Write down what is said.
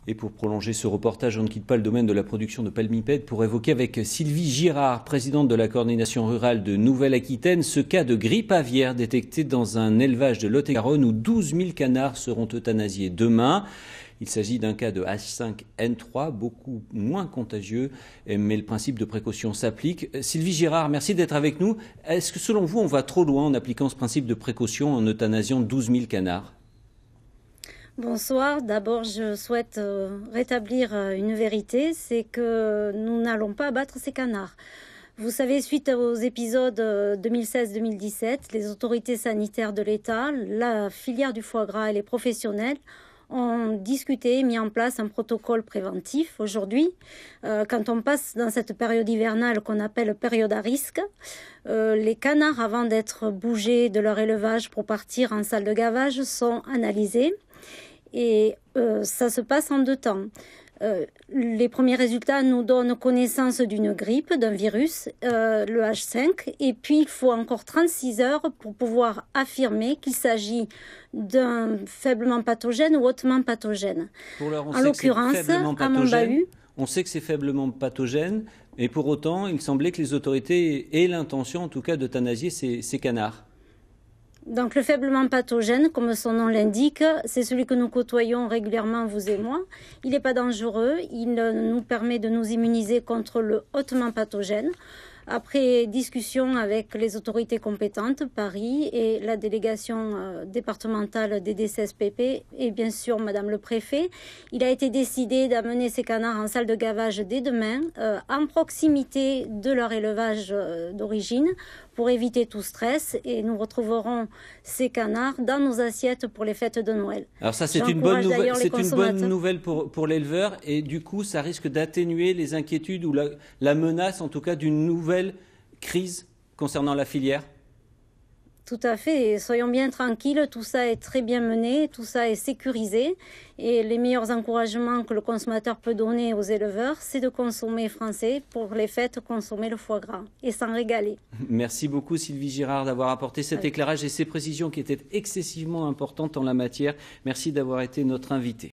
Et pour prolonger ce reportage, on ne quitte pas le domaine de la production de palmipèdes pour évoquer avec Sylvie Girard, présidente de la coordination rurale de Nouvelle-Aquitaine, ce cas de grippe aviaire détecté dans un élevage de Lot-et-Garonne où 12 000 canards seront euthanasiés demain. Il s'agit d'un cas de H5N3, beaucoup moins contagieux, mais le principe de précaution s'applique. Sylvie Girard, merci d'être avec nous. Est-ce que selon vous, on va trop loin en appliquant ce principe de précaution en euthanasiant 12 000 canards ? Bonsoir. D'abord, je souhaite rétablir une vérité, c'est que nous n'allons pas abattre ces canards. Vous savez, suite aux épisodes 2016-2017, les autorités sanitaires de l'État, la filière du foie gras et les professionnels ont discuté et mis en place un protocole préventif. Aujourd'hui, quand on passe dans cette période hivernale qu'on appelle période à risque, les canards, avant d'être bougés de leur élevage pour partir en salle de gavage, sont analysés. Et ça se passe en 2 temps. Les premiers résultats nous donnent connaissance d'une grippe, d'un virus, le H5, et puis il faut encore 36 heures pour pouvoir affirmer qu'il s'agit d'un faiblement pathogène ou hautement pathogène. En l'occurrence, à Montbahut, on sait que c'est faiblement pathogène, et pour autant, il semblait que les autorités aient l'intention, en tout cas, d'euthanasier ces canards. Donc le faiblement pathogène, comme son nom l'indique, c'est celui que nous côtoyons régulièrement, vous et moi. Il n'est pas dangereux, il nous permet de nous immuniser contre le hautement pathogène. Après discussion avec les autorités compétentes, Paris et la délégation départementale des DCSPP et bien sûr Madame le Préfet, il a été décidé d'amener ces canards en salle de gavage dès demain, en proximité de leur élevage d'origine, pour éviter tout stress, et nous retrouverons ces canards dans nos assiettes pour les fêtes de Noël. Alors ça, c'est une bonne nouvelle pour l'éleveur, et du coup, ça risque d'atténuer les inquiétudes ou la menace, en tout cas, d'une nouvelle crise concernant la filière. Tout à fait, et soyons bien tranquilles, tout ça est très bien mené, tout ça est sécurisé, et les meilleurs encouragements que le consommateur peut donner aux éleveurs, c'est de consommer français, pour les fêtes, consommer le foie gras et s'en régaler. Merci beaucoup Sylvie Girard d'avoir apporté cet éclairage et ces précisions qui étaient excessivement importantes en la matière. Merci d'avoir été notre invitée.